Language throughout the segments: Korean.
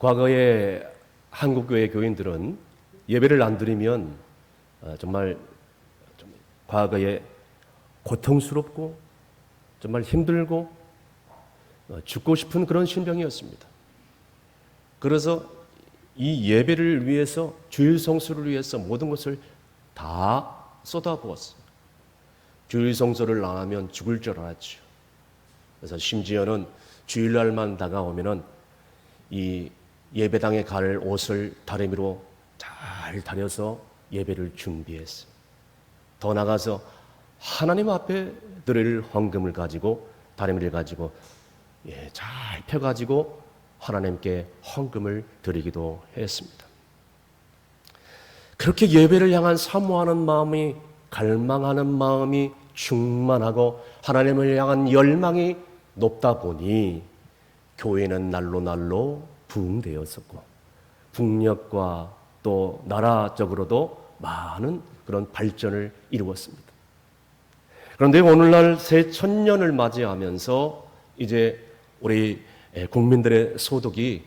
과거에 한국교회 교인들은 예배를 안 드리면 정말 과거에 고통스럽고 정말 힘들고 죽고 싶은 그런 심정이었습니다. 그래서 이 예배를 위해서, 주일 성수를 위해서 모든 것을 다 쏟아부었어요. 주일 성수를 안 하면 죽을 줄 알았죠. 그래서 심지어는 주일날만 다가오면은 이 예배당에 갈 옷을 다리미로 잘 다려서 예배를 준비했어요. 더 나가서 하나님 앞에 드릴 헌금을 가지고, 다리미를 가지고 잘 펴가지고 하나님께 헌금을 드리기도 했습니다. 그렇게 예배를 향한 사모하는 마음이, 갈망하는 마음이 충만하고 하나님을 향한 열망이 높다 보니 교회는 날로 부흥되었었고, 북녘과 또 나라적으로도 많은 그런 발전을 이루었습니다. 그런데 오늘날 새 천년을 맞이하면서 이제 우리 국민들의 소득이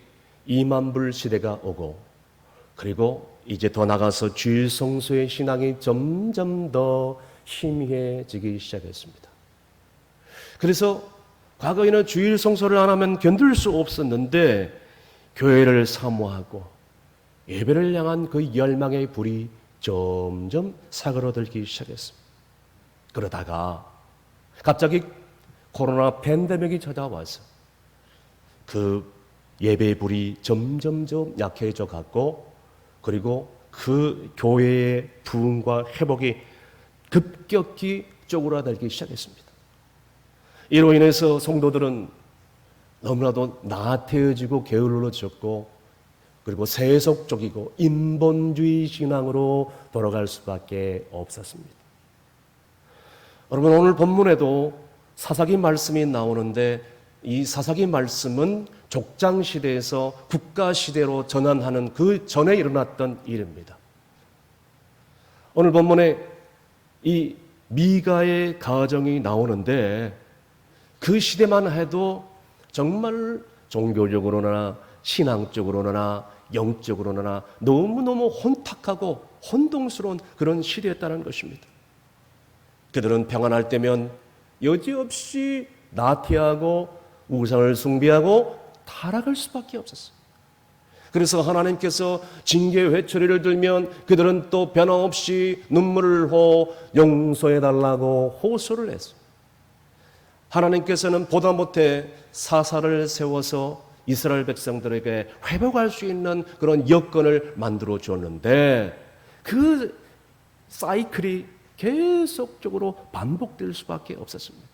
2만 불 시대가 오고, 그리고 이제 더 나가서 주일 성수의 신앙이 점점 더 희미해지기 시작했습니다. 그래서 과거에는 주일 성수를 안 하면 견딜 수 없었는데 교회를 사모하고 예배를 향한 그 열망의 불이 점점 사그러들기 시작했습니다. 그러다가 갑자기 코로나 팬데믹이 찾아와서 그 예배의 불이 점점점 약해져 갔고, 그리고 그 교회의 부흥과 회복이 급격히 쪼그라들기 시작했습니다. 이로 인해서 성도들은 너무나도 나태해지고 게을러졌고, 그리고 세속적이고 인본주의 신앙으로 돌아갈 수밖에 없었습니다. 여러분, 오늘 본문에도 사사기 말씀이 나오는데, 이 사사기 말씀은 족장시대에서 국가시대로 전환하는 그 전에 일어났던 일입니다. 오늘 본문에 이 미가의 가정이 나오는데, 그 시대만 해도 정말 종교적으로나 신앙적으로나 영적으로나 너무너무 혼탁하고 혼동스러운 그런 시대였다는 것입니다. 그들은 평안할 때면 여지없이 나태하고 우상을 숭배하고 타락할 수밖에 없었어요. 그래서 하나님께서 징계 회초리를 들면 그들은 또 변함없이 눈물을 용서해달라고 호소를 했어요. 하나님께서는 보다 못해 사사를 세워서 이스라엘 백성들에게 회복할 수 있는 그런 여건을 만들어 줬는데, 그 사이클이 계속적으로 반복될 수밖에 없었습니다.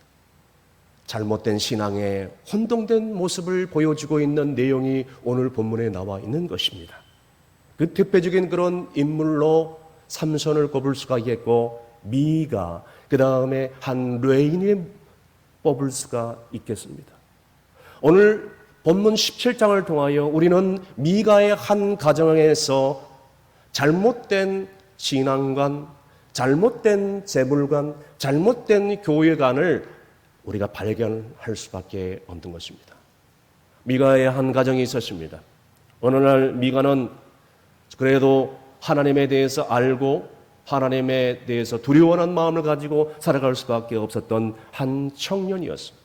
잘못된 신앙의 혼동된 모습을 보여주고 있는 내용이 오늘 본문에 나와 있는 것입니다. 그 대표적인 그런 인물로 삼손을 꼽을 수가 있겠고, 미가, 그 다음에 한 레인을 뽑을 수가 있겠습니다. 오늘 본문 17장을 통하여 우리는 미가의 한 가정에서 잘못된 신앙관, 잘못된 재물관, 잘못된 교회관을 우리가 발견할 수밖에 없는 것입니다. 미가의 한 가정이 있었습니다. 어느 날 미가는 그래도 하나님에 대해서 알고 하나님에 대해서 두려워하는 마음을 가지고 살아갈 수밖에 없었던 한 청년이었습니다.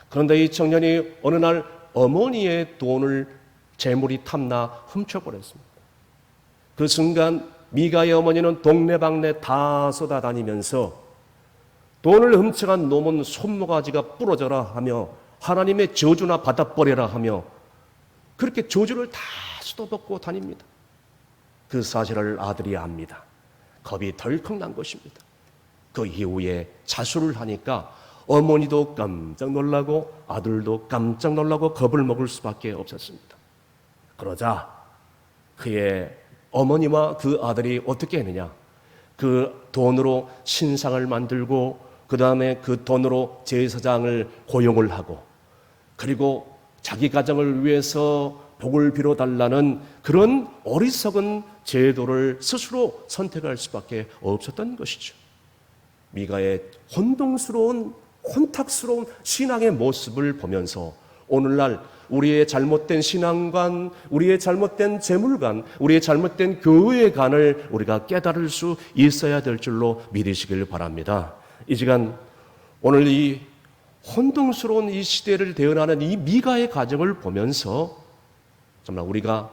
그런데 이 청년이 어느 날 어머니의 돈을 재물이 탐나 훔쳐버렸습니다. 그 순간 미가의 어머니는 동네방네 다 쏟아다니면서 돈을 훔쳐간 놈은 손모가지가 부러져라 하며 하나님의 저주나 받아버려라 하며 그렇게 저주를 다 쏟아붓고 다닙니다. 그 사실을 아들이 압니다. 겁이 덜컥 난 것입니다. 그 이후에 자수를 하니까 어머니도 깜짝 놀라고 아들도 깜짝 놀라고 겁을 먹을 수밖에 없었습니다. 그러자 그의 어머니와 그 아들이 어떻게 했느냐? 그 돈으로 신상을 만들고 그 다음에 그 돈으로 제사장을 고용을 하고, 그리고 자기 가정을 위해서 복을 빌어달라는 그런 어리석은 제도를 스스로 선택할 수밖에 없었던 것이죠. 미가의 혼동스러운 혼탁스러운 신앙의 모습을 보면서 오늘날 우리의 잘못된 신앙관, 우리의 잘못된 재물관, 우리의 잘못된 교회관을 우리가 깨달을 수 있어야 될 줄로 믿으시길 바랍니다. 이 시간 오늘 이 혼동스러운 이 시대를 대응하는 이 미가의 가정을 보면서 정말 우리가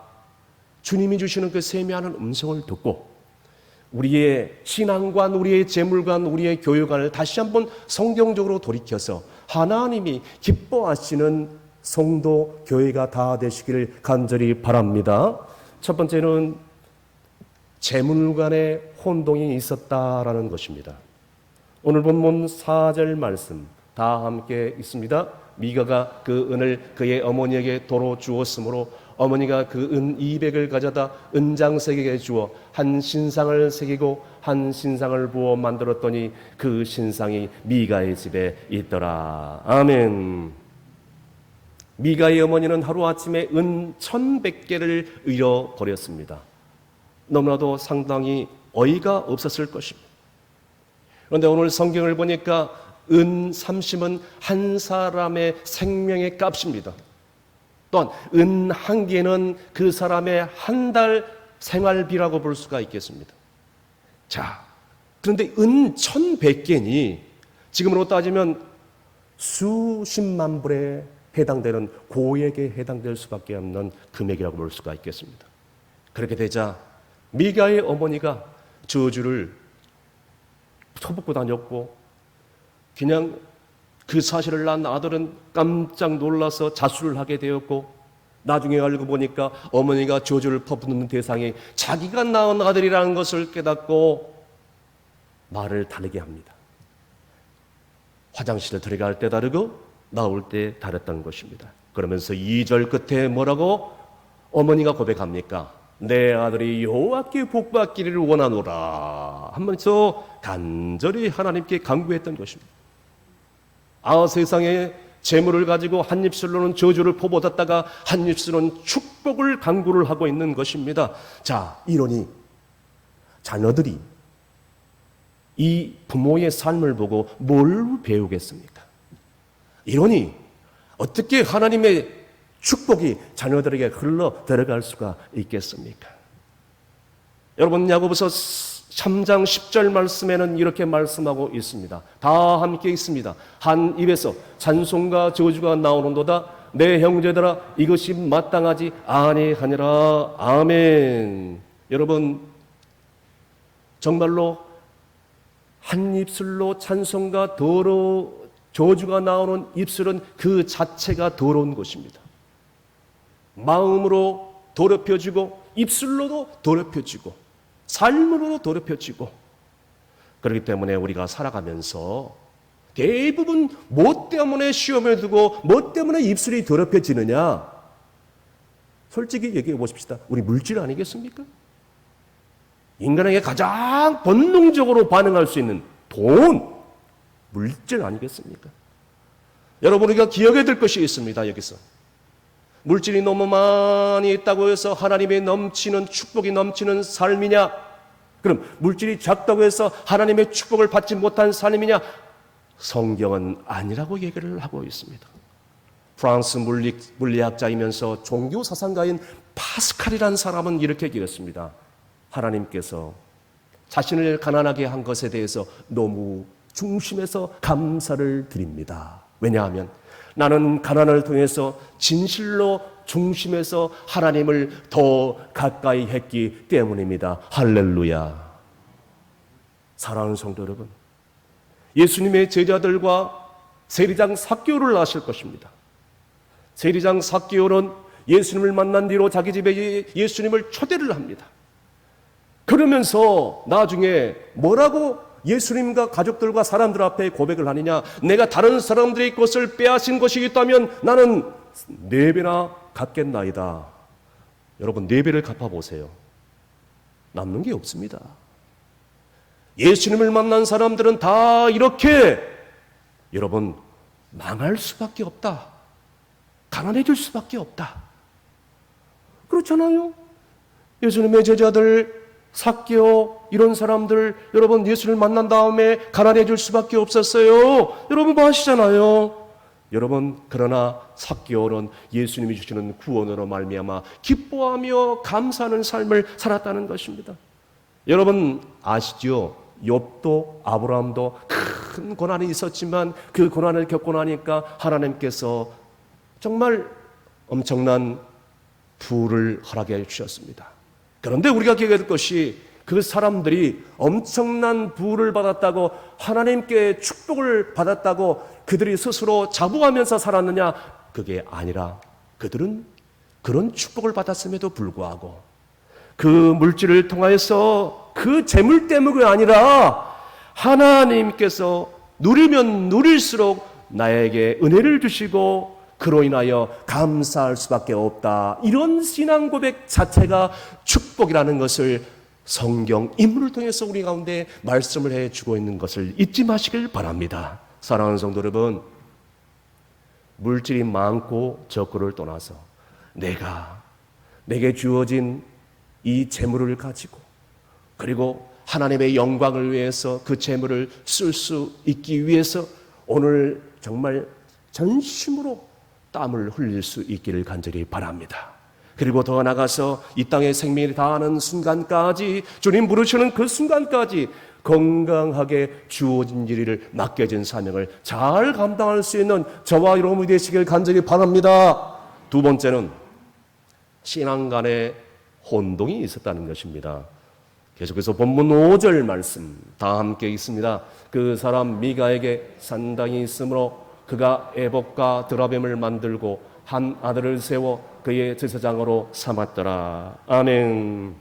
주님이 주시는 그 세미하는 음성을 듣고 우리의 신앙관, 우리의 재물관, 우리의 교육관을 다시 한번 성경적으로 돌이켜서 하나님이 기뻐하시는 성도, 교회가 다 되시기를 간절히 바랍니다. 첫 번째는 재물관의 혼동이 있었다라는 것입니다. 오늘 본문 4절 말씀 다 함께 있습니다. 미가가 그 은을 그의 어머니에게 도로 주었으므로 어머니가 그 은 200을 가져다 은장색에게 주어 한 신상을 새기고 한 신상을 부어 만들었더니 그 신상이 미가의 집에 있더라. 아멘. 미가의 어머니는 하루아침에 은 1100개를 잃어버렸습니다. 너무나도 상당히 어이가 없었을 것입니다. 그런데 오늘 성경을 보니까 은 30은 한 사람의 생명의 값입니다. 또한 은 한 개는 그 사람의 한 달 생활비라고 볼 수가 있겠습니다. 자, 그런데 은 1100개니 지금으로 따지면 수십만 불에 해당되는 고액에 해당될 수밖에 없는 금액이라고 볼 수가 있겠습니다. 그렇게 되자 미가의 어머니가 저주를 쳐붓고 다녔고 그냥 그 사실을 난 아들은 깜짝 놀라서 자수를 하게 되었고 나중에 알고 보니까 어머니가 저주를 퍼붓는 대상이 자기가 낳은 아들이라는 것을 깨닫고 말을 다르게 합니다. 화장실에 들어갈 때 다르고 나올 때 다르다는 것입니다. 그러면서 2절 끝에 뭐라고 어머니가 고백합니까? 내 아들이 여호와께 복받기를 원하노라 하면서 간절히 하나님께 간구했던 것입니다. 아, 세상에 재물을 가지고 한 입술로는 저주를 퍼붓었다가 한 입술로는 축복을 간구를 하고 있는 것입니다. 자, 이러니 자녀들이 이 부모의 삶을 보고 뭘 배우겠습니까? 이러니 어떻게 하나님의 축복이 자녀들에게 흘러 들어갈 수가 있겠습니까? 여러분, 야고보서 3장 10절 말씀에는 이렇게 말씀하고 있습니다. 다 함께 있습니다. 한 입에서 찬송과 저주가 나오는도다. 내 형제들아, 이것이 마땅하지 아니하니라. 아멘. 여러분, 정말로 한 입술로 찬송과 저주가 나오는 입술은 그 자체가 더러운 것입니다. 마음으로 더럽혀지고 입술로도 더럽혀지고 삶으로도 더럽혀지고, 그렇기 때문에 우리가 살아가면서 대부분 뭐 때문에 시험에 두고 뭐 때문에 입술이 더럽혀지느냐? 솔직히 얘기해 보십시다. 우리 물질 아니겠습니까? 인간에게 가장 본능적으로 반응할 수 있는 돈, 물질 아니겠습니까? 여러분, 우리가 기억해야 될 것이 있습니다. 여기서 물질이 너무 많이 있다고 해서 하나님의 넘치는 축복이 넘치는 삶이냐? 그럼 물질이 작다고 해서 하나님의 축복을 받지 못한 삶이냐? 성경은 아니라고 얘기를 하고 있습니다. 프랑스 물리학자이면서 종교 사상가인 파스칼이라는 사람은 이렇게 얘기했습니다. 하나님께서 자신을 가난하게 한 것에 대해서 너무 중심에서 감사를 드립니다. 왜냐하면 나는 가난을 통해서 진실로 중심에서 하나님을 더 가까이 했기 때문입니다. 할렐루야. 사랑하는 성도 여러분, 예수님의 제자들과 세리장 삭개오를 아실 것입니다. 세리장 삭개오는 예수님을 만난 뒤로 자기 집에 예수님을 초대를 합니다. 그러면서 나중에 뭐라고 예수님과 가족들과 사람들 앞에 고백을 하느냐? 내가 다른 사람들의 것을 빼앗은 것이 있다면 나는 4배나 갚겠나이다. 여러분, 4배를 갚아보세요. 남는 게 없습니다. 예수님을 만난 사람들은 다 이렇게 여러분 망할 수밖에 없다. 가난해질 수밖에 없다. 그렇잖아요. 예수님의 제자들 삭개오 이런 사람들 여러분 예수를 만난 다음에 가난해질 수밖에 없었어요. 여러분 뭐 하시잖아요. 여러분, 그러나 삭개오는 예수님이 주시는 구원으로 말미암아 기뻐하며 감사하는 삶을 살았다는 것입니다. 여러분 아시죠? 욥도 아브라함도 큰 고난이 있었지만 그 고난을 겪고 나니까 하나님께서 정말 엄청난 부를 허락해 주셨습니다. 그런데 우리가 기억해야 될 것이 그 사람들이 엄청난 부를 받았다고, 하나님께 축복을 받았다고 그들이 스스로 자부하면서 살았느냐? 그게 아니라 그들은 그런 축복을 받았음에도 불구하고 그 물질을 통하여서 그 재물 때문이 아니라 하나님께서 누리면 누릴수록 나에게 은혜를 주시고 그로 인하여 감사할 수밖에 없다. 이런 신앙 고백 자체가 축복이라는 것을 성경 인물을 통해서 우리 가운데 말씀을 해주고 있는 것을 잊지 마시길 바랍니다. 사랑하는 성도 여러분, 물질이 많고 적고를 떠나서 내게 주어진 이 재물을 가지고, 그리고 하나님의 영광을 위해서 그 재물을 쓸 수 있기 위해서 오늘 정말 전심으로 땀을 흘릴 수 있기를 간절히 바랍니다. 그리고 더 나아가서 이 땅의 생명이 다하는 순간까지, 주님 부르시는 그 순간까지 건강하게 주어진 일을 맡겨진 사명을 잘 감당할 수 있는 저와 여러분이 되시길 간절히 바랍니다. 두 번째는 신앙 간에 혼동이 있었다는 것입니다. 계속해서 본문 5절 말씀 다 함께 있습니다. 그 사람 미가에게 산당이 있으므로 그가 에봇과 드라빔을 만들고 한 아들을 세워 그의 제사장으로 삼았더라. 아멘.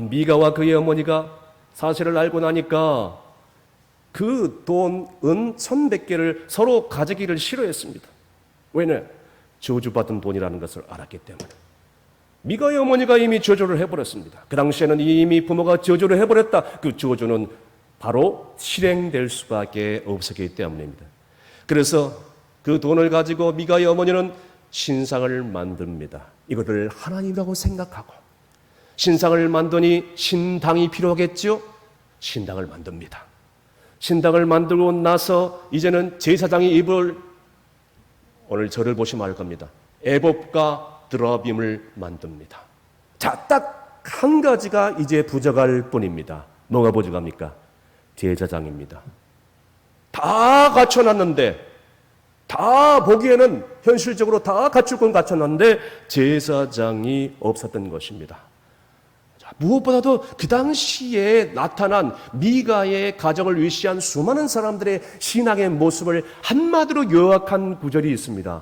미가와 그의 어머니가 사실을 알고 나니까 그 돈, 은 1,100개를 서로 가지기를 싫어했습니다. 왜냐? 저주받은 돈이라는 것을 알았기 때문에. 미가의 어머니가 이미 저주를 해버렸습니다. 그 당시에는 이미 부모가 저주를 해버렸다. 그 저주는 바로 실행될 수밖에 없었기 때문입니다. 그래서 그 돈을 가지고 미가의 어머니는 신상을 만듭니다. 이것을 하나님이라고 생각하고, 신상을 만드니 신당이 필요하겠죠? 신당을 만듭니다. 신당을 만들고 나서 이제는 제사장이 입을, 오늘 저를 보시면 알 겁니다, 에봇과 드라빔을 만듭니다. 자, 딱 한 가지가 이제 부족할 뿐입니다. 뭐가 부족합니까? 제사장입니다. 다 갖춰놨는데, 다 보기에는 현실적으로 다 갖출 건 갖춰놨는데 제사장이 없었던 것입니다. 자, 무엇보다도 그 당시에 나타난 미가의 가정을 위시한 수많은 사람들의 신앙의 모습을 한마디로 요약한 구절이 있습니다.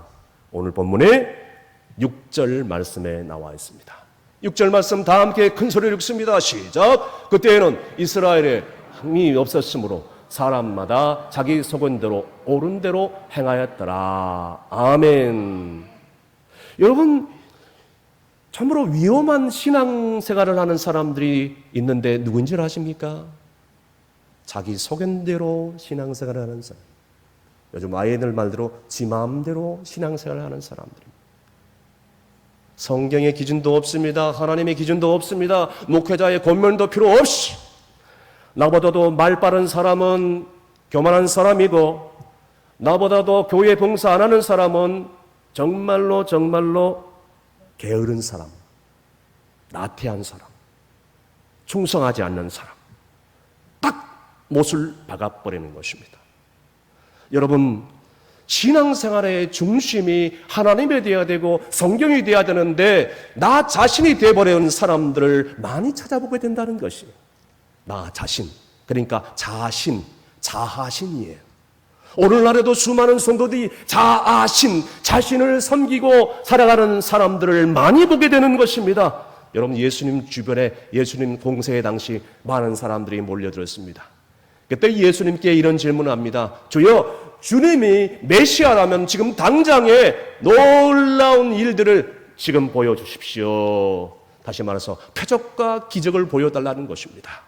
오늘 본문의 6절 말씀에 나와 있습니다. 6절 말씀 다 함께 큰 소리로 읽습니다. 시작. 그때에는 이스라엘에 힘이 없었으므로 사람마다 자기 속은 대로 옳은 대로 행하였더라. 아멘. 여러분, 참으로 위험한 신앙생활을 하는 사람들이 있는데 누군지 아십니까? 자기 소견대로 신앙생활을 하는 사람. 요즘 아이들 말대로 지 마음대로 신앙생활을 하는 사람들입니다. 성경의 기준도 없습니다. 하나님의 기준도 없습니다. 목회자의 권면도 필요 없이 나보다도 말 빠른 사람은 교만한 사람이고, 나보다도 교회 봉사 안 하는 사람은 정말로 게으른 사람, 나태한 사람, 충성하지 않는 사람, 딱 못을 박아버리는 것입니다. 여러분, 신앙생활의 중심이 하나님이 되어야 되고 성경이 되어야 되는데 나 자신이 되어버린 사람들을 많이 찾아보게 된다는 것이에요. 나 자신, 그러니까 자하신이에요. 오늘날에도 수많은 성도들이 자신을 섬기고 살아가는 사람들을 많이 보게 되는 것입니다. 여러분, 예수님 주변에 예수님 공생의 당시 많은 사람들이 몰려들었습니다. 그때 예수님께 이런 질문을 합니다. 주여, 주님이 메시아라면 지금 당장에 놀라운 일들을 지금 보여주십시오. 다시 말해서 표적과 기적을 보여달라는 것입니다.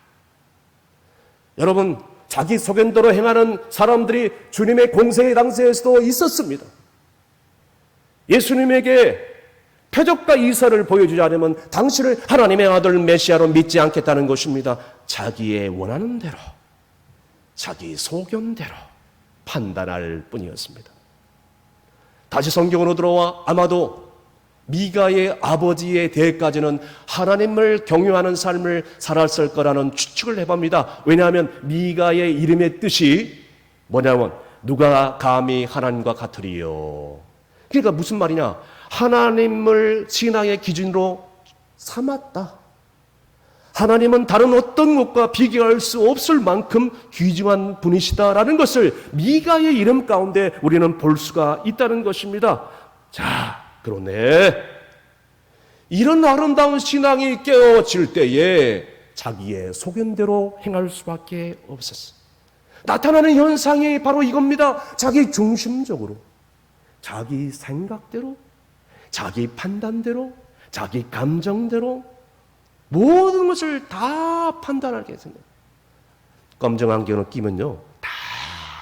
여러분, 자기 소견대로 행하는 사람들이 주님의 공생의 당시에서도 있었습니다. 예수님에게 표적과 이사를 보여주지 않으면 당신을 하나님의 아들 메시아로 믿지 않겠다는 것입니다. 자기의 원하는 대로, 자기 소견대로 판단할 뿐이었습니다. 다시 성경으로 들어와 아마도 미가의 아버지의 대까지는 하나님을 경외하는 삶을 살았을 거라는 추측을 해봅니다. 왜냐하면 미가의 이름의 뜻이 뭐냐면 누가 감히 하나님과 같으리요. 그러니까 무슨 말이냐? 하나님을 신앙의 기준으로 삼았다. 하나님은 다른 어떤 것과 비교할 수 없을 만큼 귀중한 분이시다라는 것을 미가의 이름 가운데 우리는 볼 수가 있다는 것입니다. 자, 그러네. 이런 아름다운 신앙이 깨어질 때에 자기의 소견대로 행할 수밖에 없었어. 나타나는 현상이 바로 이겁니다. 자기 중심적으로, 자기 생각대로, 자기 판단대로, 자기 감정대로 모든 것을 다 판단하게 생겨요. 검정 안경을 끼면요, 다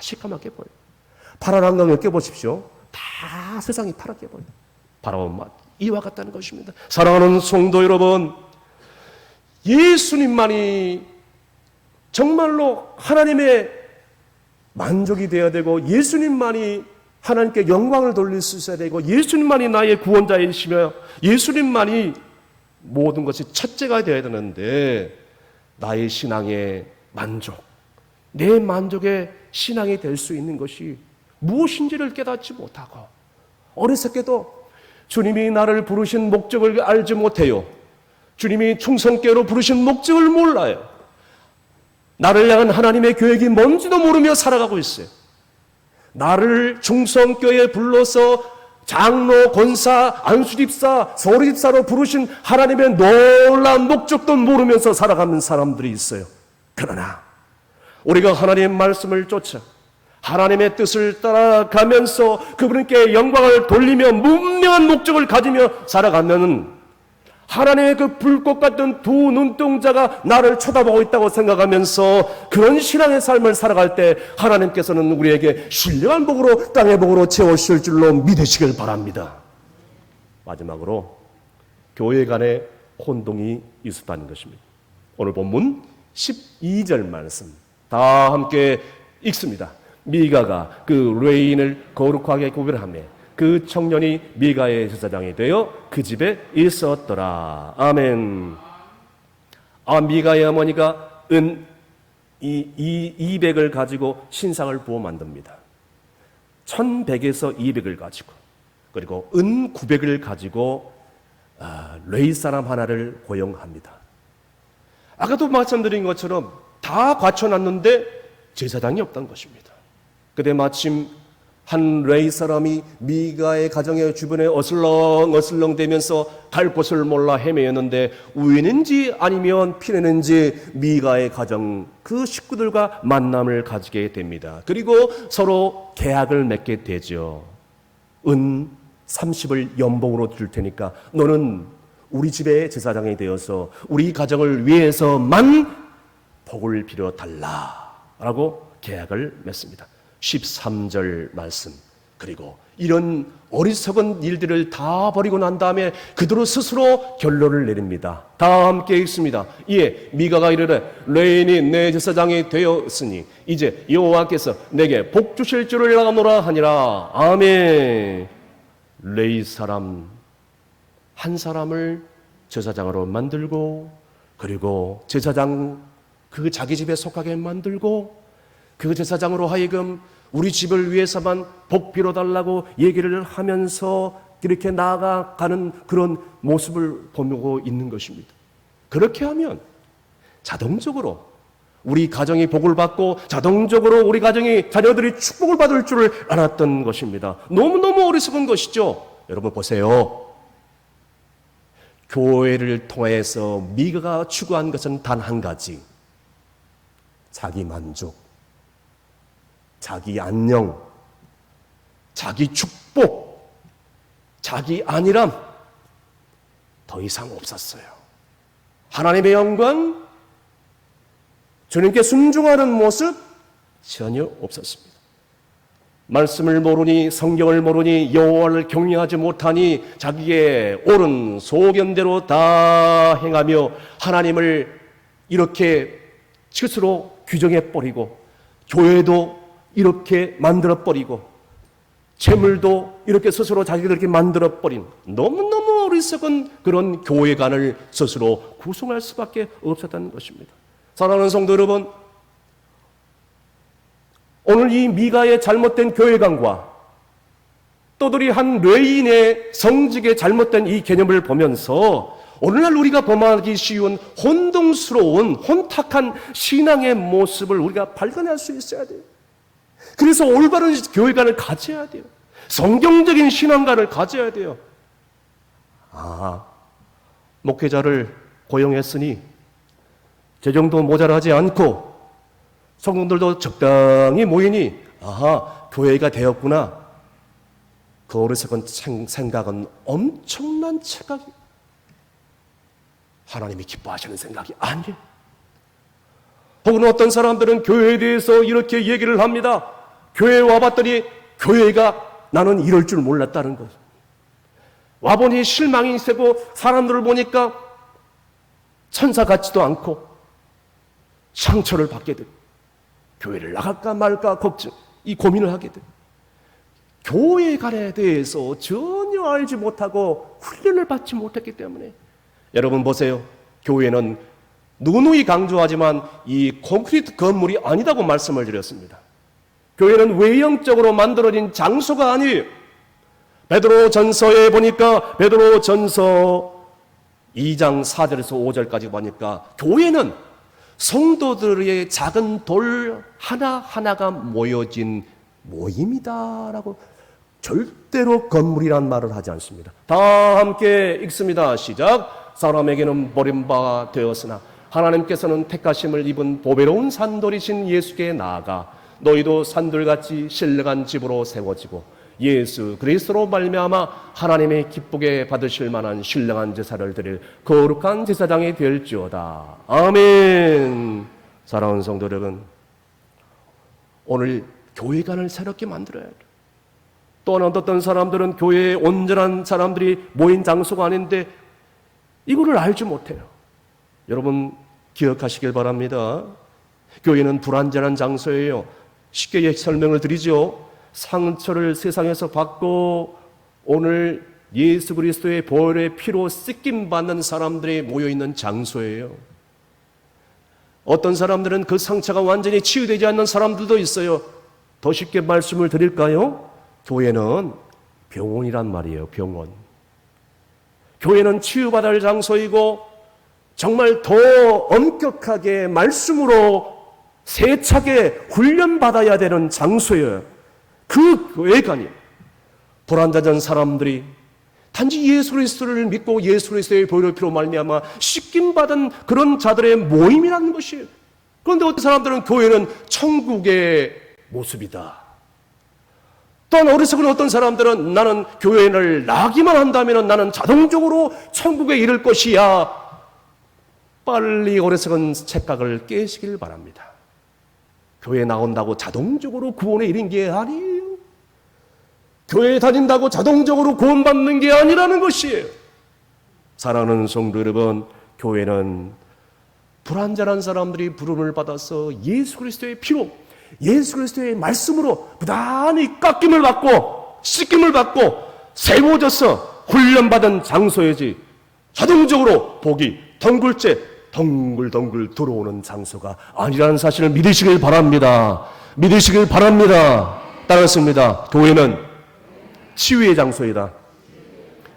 시커멓게 보여요. 파란 안경을 껴보십시오. 다 세상이 파랗게 보여요. 바라보면 이와 같다는 것입니다. 사랑하는 성도 여러분, 예수님만이 정말로 하나님의 만족이 되어야 되고, 예수님만이 하나님께 영광을 돌릴 수 있어야 되고, 예수님만이 나의 구원자이시며 예수님만이 모든 것이 첫째가 되어야 되는데, 나의 신앙의 만족, 내 만족의 신앙이 될 수 있는 것이 무엇인지를 깨닫지 못하고, 어리석게도 주님이 나를 부르신 목적을 알지 못해요. 주님이 충성께로 부르신 목적을 몰라요. 나를 향한 하나님의 계획이 뭔지도 모르며 살아가고 있어요. 나를 충성교회에 불러서 장로, 권사, 안수집사, 서류집사로 부르신 하나님의 놀라운 목적도 모르면서 살아가는 사람들이 있어요. 그러나 우리가 하나님의 말씀을 쫓아 하나님의 뜻을 따라가면서 그분께 영광을 돌리며 분명한 목적을 가지며 살아가면 하나님의 그 불꽃 같은 두 눈동자가 나를 쳐다보고 있다고 생각하면서 그런 신앙의 삶을 살아갈 때 하나님께서는 우리에게 신령한 복으로 땅의 복으로 채우실 줄로 믿으시길 바랍니다. 마지막으로 교회 간에 혼동이 있었다는 것입니다. 오늘 본문 12절 말씀 다 함께 읽습니다. 미가가 그 레인을 거룩하게 구별하며 그 청년이 미가의 제사장이 되어 그 집에 있었더라. 아멘. 미가의 어머니가 은 200을 가지고 신상을 부어 만듭니다. 1100에서 200을 가지고, 그리고 은 900을 가지고 레이 사람 하나를 고용합니다. 아까도 말씀드린 것처럼 다 갖춰놨는데 제사장이 없다는 것입니다. 그때 마침 한 레이 사람이 미가의 가정의 주변에 어슬렁어슬렁 대면서 갈 곳을 몰라 헤매였는데 우연인지 아니면 피내는지 미가의 가정 그 식구들과 만남을 가지게 됩니다. 그리고 서로 계약을 맺게 되죠. 은 30을 연봉으로 줄 테니까 너는 우리 집의 제사장이 되어서 우리 가정을 위해서만 복을 빌어 달라라고 계약을 맺습니다. 13절 말씀. 그리고 이런 어리석은 일들을 다 버리고 난 다음에 그대로 스스로 결론을 내립니다. 다 함께 읽습니다. 이에 미가가 이르되 레인이 내 제사장이 되었으니 이제 여호와께서 내게 복 주실 줄을 알노라 하니라. 아멘. 레이 사람 한 사람을 제사장으로 만들고, 그리고 제사장 그 자기 집에 속하게 만들고, 그 제사장으로 하여금 우리 집을 위해서만 복 빌어달라고 얘기를 하면서 이렇게 나아가는 그런 모습을 보고 있는 것입니다. 그렇게 하면 자동적으로 우리 가정이 복을 받고 자동적으로 우리 가정이 자녀들이 축복을 받을 줄을 알았던 것입니다. 너무너무 어리석은 것이죠. 여러분 보세요. 교회를 통해서 미가가 추구한 것은 단 한 가지. 자기 만족, 자기 안녕, 자기 축복, 자기 안일함, 더 이상 없었어요. 하나님의 영광, 주님께 순종하는 모습 전혀 없었습니다. 말씀을 모르니, 성경을 모르니, 여호와를 경외하지 못하니 자기의 옳은 소견대로 다 행하며 하나님을 이렇게 스스로 규정해버리고 교회도 이렇게 만들어버리고 재물도 이렇게 스스로 자기들 이렇게 만들어버린 너무너무 어리석은 그런 교회관을 스스로 구성할 수밖에 없었다는 것입니다. 사랑하는 성도 여러분, 오늘 이 미가의 잘못된 교회관과 또들이 한 레인의 성직의 잘못된 이 개념을 보면서 오늘날 우리가 범하기 쉬운 혼동스러운 혼탁한 신앙의 모습을 우리가 발견할 수 있어야 돼요. 그래서 올바른 교회관을 가져야 돼요. 성경적인 신앙관을 가져야 돼요. 목회자를 고용했으니 재정도 모자라지 않고 성도들도 적당히 모이니 교회가 되었구나. 그 어리석은 생각은 엄청난 착각이, 하나님이 기뻐하시는 생각이 아니에요. 혹은 어떤 사람들은 교회에 대해서 이렇게 얘기를 합니다. 교회에 와봤더니 교회가 나는 이럴 줄 몰랐다는 거죠. 와보니 실망이 세고 사람들을 보니까 천사 같지도 않고 상처를 받게 되고 교회를 나갈까 말까 이 고민을 하게 돼요. 교회관에 대해서 전혀 알지 못하고 훈련을 받지 못했기 때문에. 여러분 보세요. 교회는 누누이 강조하지만 이 콘크리트 건물이 아니다고 말씀을 드렸습니다. 교회는 외형적으로 만들어진 장소가 아니에요. 베드로전서에 보니까 베드로전서 2장 4절에서 5절까지 보니까 교회는 성도들의 작은 돌 하나하나가 모여진 모임이다라고, 절대로 건물이란 말을 하지 않습니다. 다 함께 읽습니다. 시작. 사람에게는 버림바 되었으나 하나님께서는 택하심을 입은 보배로운 산돌이신 예수께 나아가 너희도 산돌같이 신령한 집으로 세워지고 예수 그리스도로 말미암아 하나님의 기쁘게 받으실 만한 신령한 제사를 드릴 거룩한 제사장이 될지어다. 아멘. 사랑하는 성도 여러분, 오늘 교회관을 새롭게 만들어야 돼요. 또한 어떤 사람들은 교회에 온전한 사람들이 모인 장소가 아닌데 이거를 알지 못해요. 여러분 기억하시길 바랍니다. 교회는 불완전한 장소예요. 쉽게 설명을 드리죠. 상처를 세상에서 받고 오늘 예수 그리스도의 보혈의 피로 씻김받는 사람들이 모여있는 장소예요. 어떤 사람들은 그 상처가 완전히 치유되지 않는 사람들도 있어요. 더 쉽게 말씀을 드릴까요? 교회는 병원이란 말이에요. 병원. 교회는 치유받을 장소이고 정말 더 엄격하게 말씀으로 세차게 훈련받아야 되는 장소예요. 그 교회관이 불완전한 사람들이 단지 예수 그리스도를 믿고 예수 그리스도의 보혈의 피로 말미암아 씻김받은 그런 자들의 모임이라는 것이에요. 그런데 어떤 사람들은 교회는 천국의 모습이다. 또한 어리석은 어떤 사람들은 나는 교회를 나기만 한다면 나는 자동적으로 천국에 이를 것이야. 빨리 어리석은 착각을 깨시길 바랍니다. 교회 나온다고 자동적으로 구원에 이른 게 아니에요. 교회에 다닌다고 자동적으로 구원받는 게 아니라는 것이에요. 사랑하는 성도 여러분, 교회는 불완전한 사람들이 부름을 받아서 예수 그리스도의 피로, 예수 그리스도의 말씀으로 부단히 깎임을 받고 씻김을 받고 세워져서 훈련받은 장소이지 자동적으로 복이 덩굴 들어오는 장소가 아니라는 사실을 믿으시길 바랍니다. 믿으시길 바랍니다. 따랐습니다. 교회는 치유의 장소이다.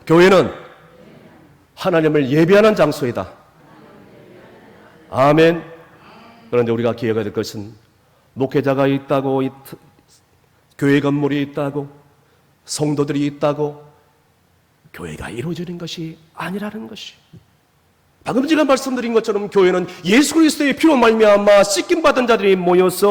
교회는 하나님을 예배하는 장소이다. 아멘. 그런데 우리가 기억해야 될 것은 목회자가 있다고, 교회 건물이 있다고, 성도들이 있다고 교회가 이루어지는 것이 아니라는 것이. 방금 제가 말씀드린 것처럼 교회는 예수 그리스도의 피로 말미암아 씻김받은 자들이 모여서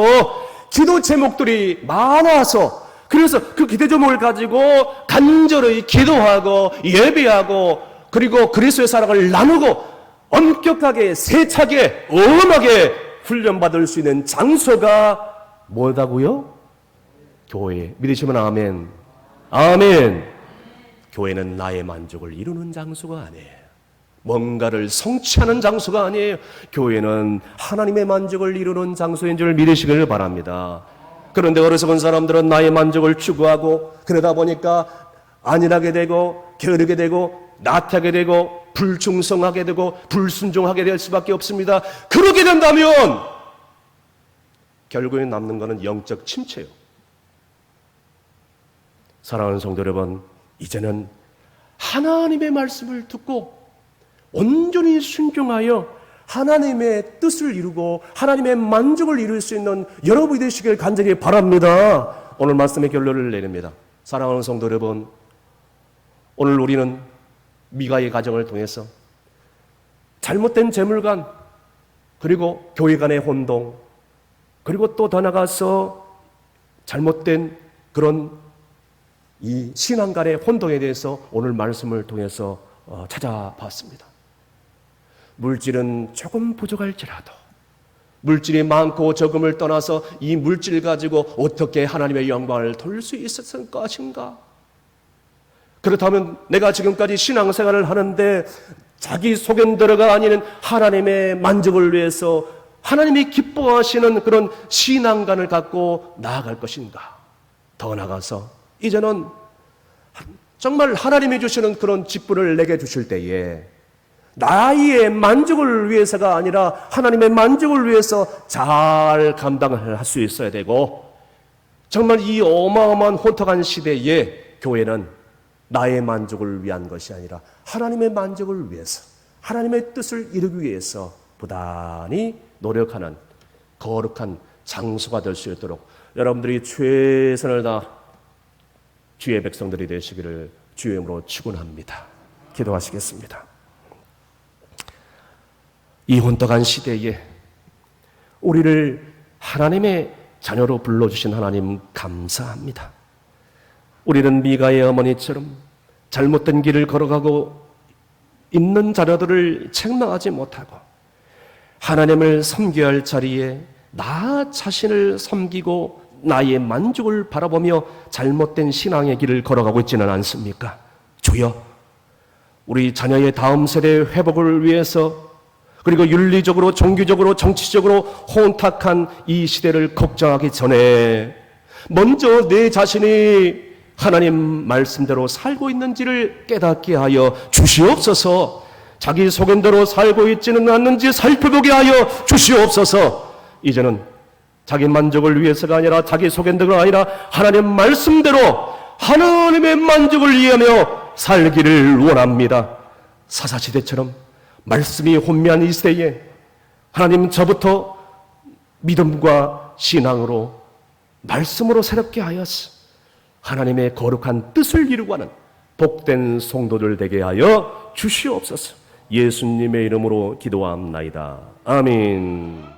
기도 제목들이 많아서, 그래서 그 기도 제목을 가지고 간절히 기도하고 예배하고 그리고 그리스도의 사랑을 나누고 엄격하게 세차게 엄하게 훈련받을 수 있는 장소가 뭐다고요? 교회. 믿으시면 아멘. 아멘. 교회는 나의 만족을 이루는 장소가 아니에요. 뭔가를 성취하는 장소가 아니에요. 교회는 하나님의 만족을 이루는 장소인 줄 믿으시길 바랍니다. 그런데 어리석은 사람들은 나의 만족을 추구하고 그러다 보니까 안일하게 되고 게으르게 되고 나태하게 되고 불충성하게 되고 불순종하게 될 수밖에 없습니다. 그렇게 된다면 결국에 남는 것은 영적 침체예요. 사랑하는 성도 여러분, 이제는 하나님의 말씀을 듣고 온전히 순종하여 하나님의 뜻을 이루고 하나님의 만족을 이룰 수 있는 여러분이 되시길 간절히 바랍니다. 오늘 말씀의 결론을 내립니다. 사랑하는 성도 여러분, 오늘 우리는 미가의 가정을 통해서 잘못된 재물관, 그리고 교회 간의 혼동, 그리고 또 더 나아가서 잘못된 그런 이 신앙 간의 혼동에 대해서 오늘 말씀을 통해서 찾아봤습니다. 물질은 조금 부족할지라도 물질이 많고 적음을 떠나서 이 물질 가지고 어떻게 하나님의 영광을 돌릴 수 있었을 것인가? 그렇다면 내가 지금까지 신앙생활을 하는데 자기 소견대로가 아닌 하나님의 만족을 위해서 하나님이 기뻐하시는 그런 신앙관을 갖고 나아갈 것인가? 더 나아가서 이제는 정말 하나님이 주시는 그런 직분을 내게 주실 때에 나의 만족을 위해서가 아니라 하나님의 만족을 위해서 잘 감당을 할 수 있어야 되고, 정말 이 어마어마한 혼탁한 시대에 교회는 나의 만족을 위한 것이 아니라 하나님의 만족을 위해서, 하나님의 뜻을 이루기 위해서 부단히 노력하는 거룩한 장소가 될 수 있도록 여러분들이 최선을 다해 주의 백성들이 되시기를 주의 이름으로 축원합니다. 기도하시겠습니다. 이 혼탁한 시대에 우리를 하나님의 자녀로 불러주신 하나님 감사합니다. 우리는 미가의 어머니처럼 잘못된 길을 걸어가고 있는 자녀들을 책망하지 못하고 하나님을 섬겨야 할 자리에 나 자신을 섬기고 나의 만족을 바라보며 잘못된 신앙의 길을 걸어가고 있지는 않습니까? 주여, 우리 자녀의 다음 세대의 회복을 위해서, 그리고 윤리적으로, 종교적으로, 정치적으로 혼탁한 이 시대를 걱정하기 전에 먼저 내 자신이 하나님 말씀대로 살고 있는지를 깨닫게 하여 주시옵소서. 자기 소견대로 살고 있지는 않는지 살펴보게 하여 주시옵소서. 이제는 자기 만족을 위해서가 아니라 자기 소견대로 아니라 하나님 말씀대로 하나님의 만족을 위하며 살기를 원합니다. 사사시대처럼 말씀이 혼미한 이 시대에 하나님 저부터 믿음과 신앙으로 말씀으로 새롭게 하여서 하나님의 거룩한 뜻을 이루고 하는 복된 성도들 되게 하여 주시옵소서. 예수님의 이름으로 기도합나이다. 아멘.